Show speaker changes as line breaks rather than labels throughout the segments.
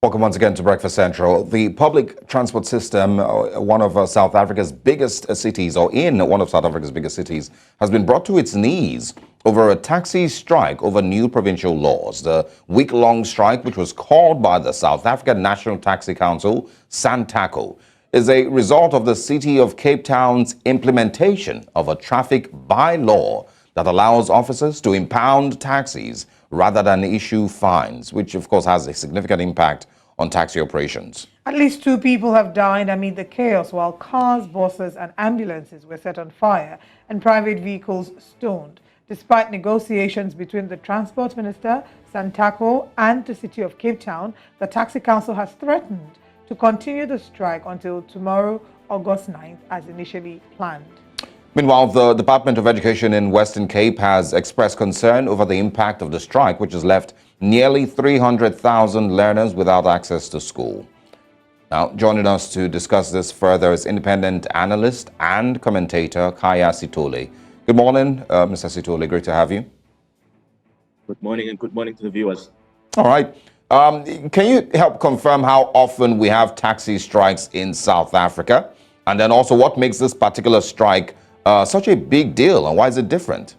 Welcome once again to Breakfast Central. The public transport system, one of South Africa's biggest cities, or in one of South Africa's biggest cities, has been brought to its knees over a taxi strike over new provincial laws. The week-long strike, which was called by the South African National Taxi Council, SANTACO, is a result of the City of Cape Town's implementation of a traffic bylaw that allows officers to impound taxis rather than issue fines, which of course has a significant impact on taxi operations.
At least 2 people have died amid the chaos while cars, buses and ambulances were set on fire and private vehicles stoned. Despite negotiations between the Transport Minister, SANTACO and the City of Cape Town, the Taxi Council has threatened to continue the strike until tomorrow, August 9th, as initially planned.
Meanwhile, the Department of Education in Western Cape has expressed concern over the impact of the strike, which has left nearly 300,000 learners without access to school. Now, joining us to discuss this further is independent analyst and commentator Khaya Sithole. Good morning, Mr. Sithole. Great to have you.
Good morning, and good morning to the viewers.
All right. Can you help confirm how often we have taxi strikes in South Africa? And then also what makes this particular strike such a big deal, and why is it different?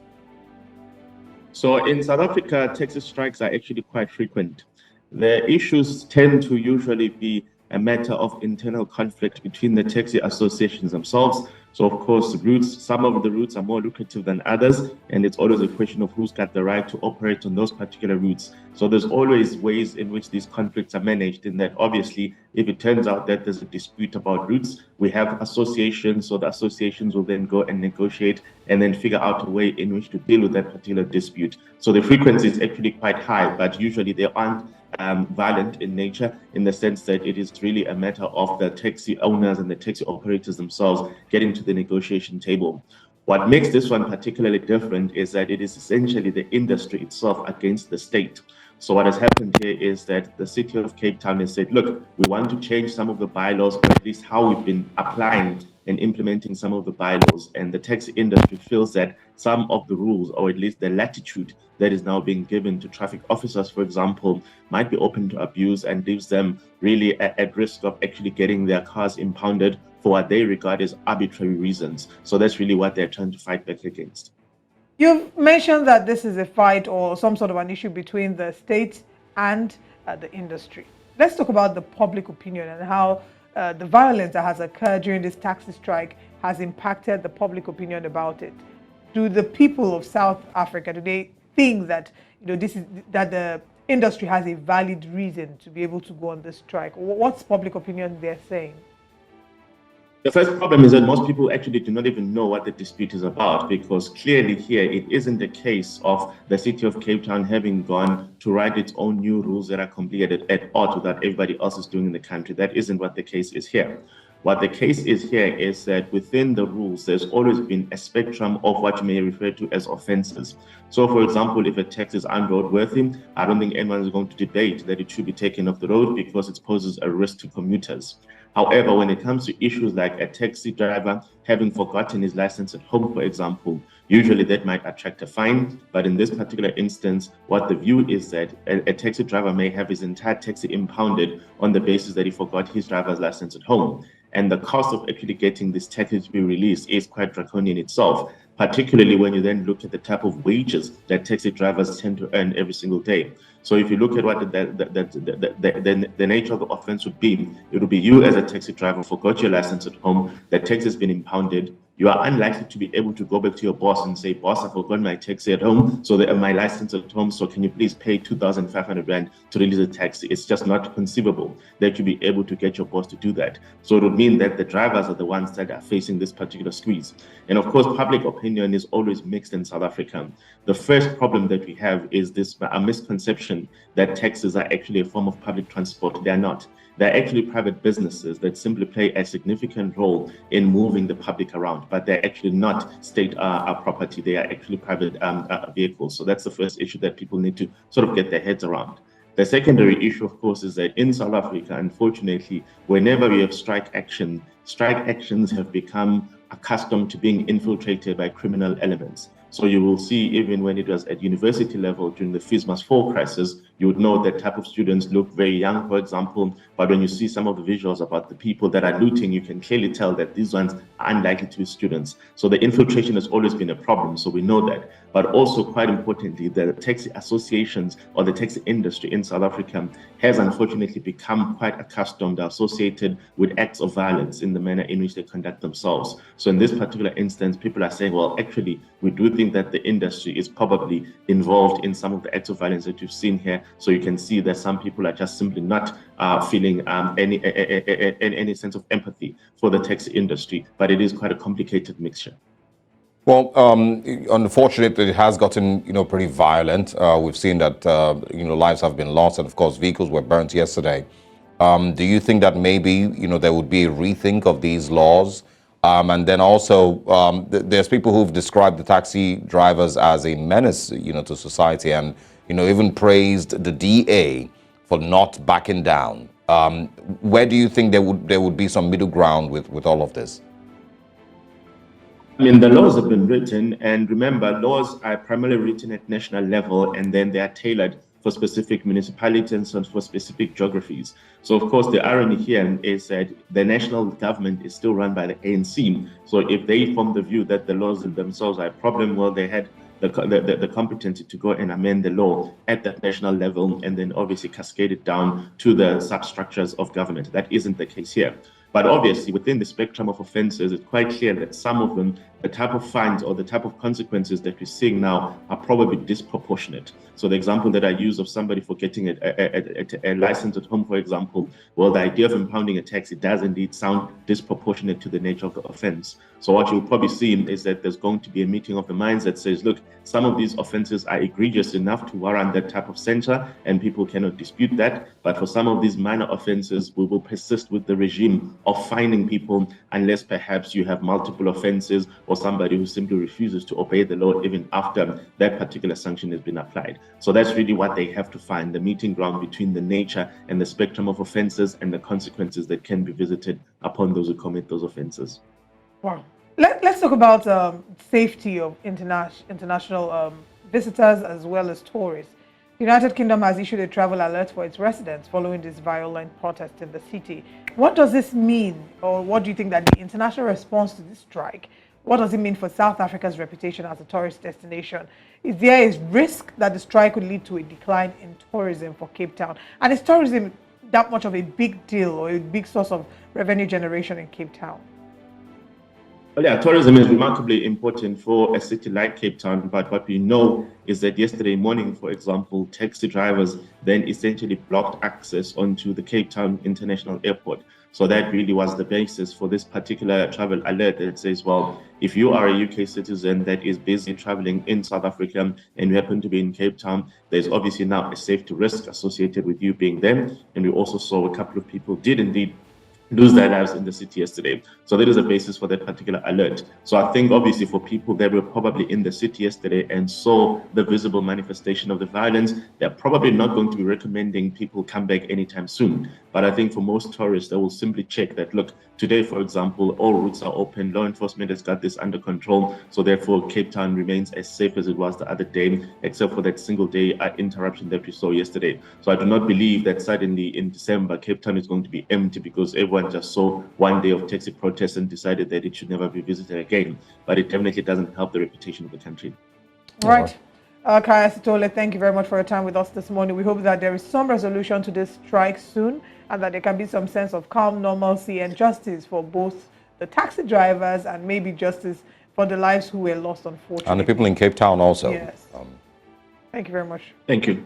So in South Africa, taxi strikes are actually quite frequent. The issues tend to usually be a matter of internal conflict between the taxi associations themselves. So of course, some of the routes are more lucrative than others, and it's always a question of who's got the right to operate on those particular routes. So there's always ways in which these conflicts are managed, in that obviously, if it turns out that there's a dispute about routes, we have associations, so the associations will then go and negotiate and then figure out a way in which to deal with that particular dispute. So the frequency is actually quite high, but usually they aren't violent in nature, in the sense that it is really a matter of the taxi owners and the taxi operators themselves getting to the negotiation table. What makes this one particularly different is that it is essentially the industry itself against the state. So what has happened here is that the City of Cape Town has said, look, we want to change some of the bylaws, or at least how we've been applying and implementing some of the bylaws. And the taxi industry feels that some of the rules, or at least the latitude that is now being given to traffic officers, for example, might be open to abuse and leaves them really at risk of actually getting their cars impounded for what they regard as arbitrary reasons. So that's really what they're trying to fight back against.
You've mentioned that this is a fight or some sort of an issue between the state and the industry. Let's talk about the public opinion and how the violence that has occurred during this taxi strike has impacted the public opinion about it. Do the people of South Africa, do they think that that the industry has a valid reason to be able to go on this strike? What's public opinion they're saying?
The first problem is that most people actually do not even know what the dispute is about, because clearly here it isn't a case of the City of Cape Town having gone to write its own new rules that are completely at odds with what everybody else is doing in the country. That isn't what the case is here. What the case is here is that within the rules, there's always been a spectrum of what you may refer to as offenses. So, for example, if a taxi is unroadworthy, I don't think anyone is going to debate that it should be taken off the road because it poses a risk to commuters. However, when it comes to issues like a taxi driver having forgotten his license at home, for example, usually that might attract a fine. But in this particular instance, what the view is that a taxi driver may have his entire taxi impounded on the basis that he forgot his driver's license at home. And the cost of actually getting this taxi to be released is quite draconian itself, particularly when you then look at the type of wages that taxi drivers tend to earn every single day. So if you look at what the nature of the offense would be, it would be you as a taxi driver forgot your license at home, the taxi has been impounded. You are unlikely to be able to go back to your boss and say, boss, I forgot my taxi at home, so my license at home, so can you please pay 2,500 Rand to release a taxi? It's just not conceivable that you'll be able to get your boss to do that. So it would mean that the drivers are the ones that are facing this particular squeeze. And of course, public opinion is always mixed in South Africa. The first problem that we have is a misconception that taxis are actually a form of public transport. They are not. They're actually private businesses that simply play a significant role in moving the public around, but they're actually not state property. They are actually private vehicles. So that's the first issue that people need to sort of get their heads around. The secondary issue, of course, is that in South Africa, unfortunately, whenever we have strike actions have become accustomed to being infiltrated by criminal elements. So you will see, even when it was at university level during the Fees Must Fall crisis, you would know that type of students look very young, for example. But when you see some of the visuals about the people that are looting, you can clearly tell that these ones are unlikely to be students. So the infiltration has always been a problem, so we know that. But also, quite importantly, the taxi associations or the taxi industry in South Africa has unfortunately become quite accustomed, associated with acts of violence in the manner in which they conduct themselves. So in this particular instance, people are saying, well, actually, we do think that the industry is probably involved in some of the acts of violence that you've seen here. So you can see that some people are just simply not feeling any sense of empathy for the taxi industry, but it is quite a complicated mixture.
Well, unfortunately, it has gotten, pretty violent. We've seen that, lives have been lost, and of course, vehicles were burnt yesterday. Do you think that maybe, there would be a rethink of these laws? And then also, there's people who've described the taxi drivers as a menace, to society, and, even praised the DA for not backing down. Where do you think there would be some middle ground with all of this?
I mean, the laws have been written, and remember, laws are primarily written at national level, and then they are tailored for specific municipalities and for specific geographies. So, of course, the irony here is that the national government is still run by the ANC. So if they form the view that the laws themselves are a problem, well, they had the competency to go and amend the law at that national level and then obviously cascade it down to the substructures of government. That isn't the case here. But obviously, within the spectrum of offenses, it's quite clear that some of them, the type of fines or the type of consequences that we're seeing now are probably disproportionate. So the example that I use of somebody for getting a license at home, for example, well, the idea of impounding a tax, it does indeed sound disproportionate to the nature of the offense. So what you'll probably see is that there's going to be a meeting of the minds that says, look, some of these offenses are egregious enough to warrant that type of censure, and people cannot dispute that. But for some of these minor offenses, we will persist with the regime of fining people unless perhaps you have multiple offenses or somebody who simply refuses to obey the law even after that particular sanction has been applied. So that's really what they have to find, the meeting ground between the nature and the spectrum of offenses and the consequences that can be visited upon those who commit those offenses.
Wow. Let's talk about safety of international visitors as well as tourists. The United Kingdom has issued a travel alert for its residents following this violent protest in the city. What does this mean, or what do you think that the international response to this strike, what does it mean for South Africa's reputation as a tourist destination? Is there a risk that the strike could lead to a decline in tourism for Cape Town? And is tourism that much of a big deal or a big source of revenue generation in Cape Town?
Well, yeah, tourism is remarkably important for a city like Cape Town, but what we know is that yesterday morning, for example, taxi drivers then essentially blocked access onto the Cape Town International Airport. So that really was the basis for this particular travel alert that says, well, if you are a UK citizen that is busy traveling in South Africa and you happen to be in Cape Town, there's obviously now a safety risk associated with you being there. And we also saw a couple of people did indeed lose their lives in the city yesterday. So that is a basis for that particular alert. So I think obviously for people that were probably in the city yesterday and saw the visible manifestation of the violence, they're probably not going to be recommending people come back anytime soon. But I think for most tourists, they will simply check that, look, today, for example, all routes are open, law enforcement has got this under control. So therefore, Cape Town remains as safe as it was the other day, except for that single day interruption that we saw yesterday. So I do not believe that suddenly in December, Cape Town is going to be empty because everyone just saw one day of taxi protests and decided that it should never be visited again. But it definitely doesn't help the reputation of the country.
Right. Kaya Sitole, thank you very much for your time with us this morning. We hope that there is some resolution to this strike soon and that there can be some sense of calm, normalcy, and justice for both the taxi drivers and maybe justice for the lives who were lost, unfortunately.
And the people in Cape Town also.
Yes. Thank you very much.
Thank you.